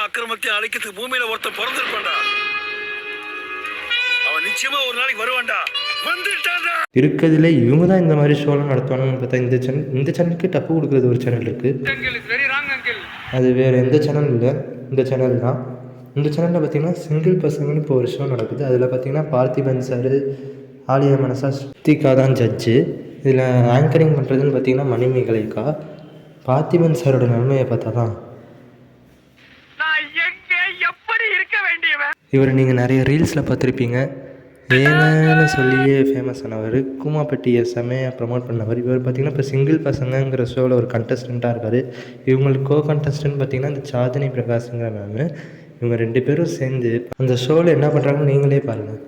அக்கிரமத்தையும் அழைக்கிறதுக்கு பூமியில ஒருத்தன் பிறந்திருப்பான்டா. அவன் நிச்சயமா ஒரு நாளைக்கு வருவான்டா. வந்துட்டான்டா. இருக்கிறதுல இவங்க தான் இந்த மாதிரி ஷோலாம் நடத்துவாங்கன்னு பார்த்தா இந்த சேனலுக்கு டப்பு கொடுக்குறது ஒரு சேனல் இருக்குது. அது வேறு எந்த சேனல் இல்லை, இந்த சேனல் தான். இந்த சேனலில் பார்த்திங்கன்னா சிங்கிள் பசங்கன்னு இப்போ ஒரு ஷோ நடக்குது. அதில் பார்த்திங்கன்னா பார்த்திபன் சார், ஆலியா மனசா, ஸ்ருத்திகா தான் ஜட்ஜு. இதில் ஆங்கரிங் பண்ணுறதுன்னு பார்த்திங்கன்னா மணிமேகலைக்கா. பார்த்திபன் சாரோட நிலைமையை பார்த்தா தான் இவர் நீங்கள் நிறைய ரீல்ஸில் பார்த்துருப்பீங்க. ஏன்னு சொல்லியே ஃபேமஸ் ஆனவர், கூமாப்பட்டியை செமையாக ப்ரமோட் பண்ணவர். இவர் பார்த்திங்கன்னா இப்போ சிங்கிள் பசங்கங்கிற ஷோவில் ஒரு கண்டஸ்டண்ட்டாக இருக்கார். இவங்களுக்கு கோ கண்டஸ்டன்ட் பார்த்திங்கன்னா இந்த சாதனை பிரகாஷ்ங்கிற மேமு. இவங்க 2 பேரும் சேர்ந்து அந்த ஷோவில் என்ன பண்ணுறாங்கன்னு நீங்களே பாருங்கள்.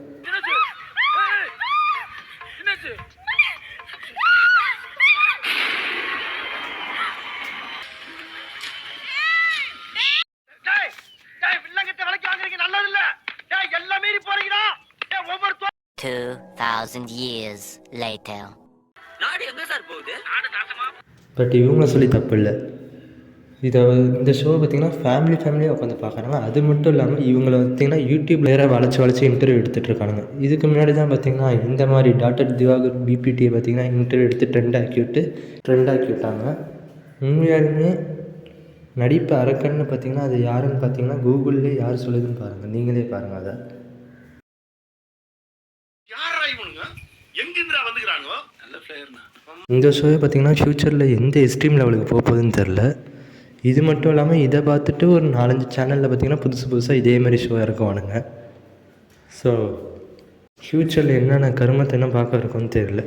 பட் இவங்க சொல்லி தப்பு இல்லை. இந்த ஷோ பார்த்திங்கன்னா ஃபேமிலியாக உட்காந்து பார்க்குறாங்க. அது மட்டும் இல்லாமல் இவங்களை பார்த்திங்கன்னா யூடியூப்பில் வேறு வளைச்சி இன்டர்வியூ எடுத்துகிட்டு இருக்காங்க. இதுக்கு முன்னாடி தான் பார்த்திங்கன்னா இந்த மாதிரி டாக்டர் திவாகர் பிபிடியை பார்த்திங்கன்னா இன்டர்வியூ எடுத்து ட்ரெண்ட் ஆக்கி விட்டாங்க. உண்மையாலுமே நடிப்பு அரக்கன்னு பார்த்திங்கன்னா அது யாருன்னு பார்த்திங்கன்னா கூகுள்லேயே யார் சொல்லுதுன்னு பாருங்கள், நீங்களே பாருங்கள். அதை இந்த ஷோவை பார்த்திங்கன்னா ஃப்யூச்சரில் எந்த எக்ஸ்ட்ரீம் லெவலுக்கு போகுதுன்னு தெரில. இது மட்டும் இல்லாமல் இதை பார்த்துட்டு ஒரு 4-5 சேனலில் பார்த்திங்கன்னா புதுசாக இதேமாதிரி ஷோ இறக்குவானுங்க. ஸோ ஃப்யூச்சரில் என்னென்ன கருமத்தை என்ன பார்க்க இருக்குன்னு தெரியல.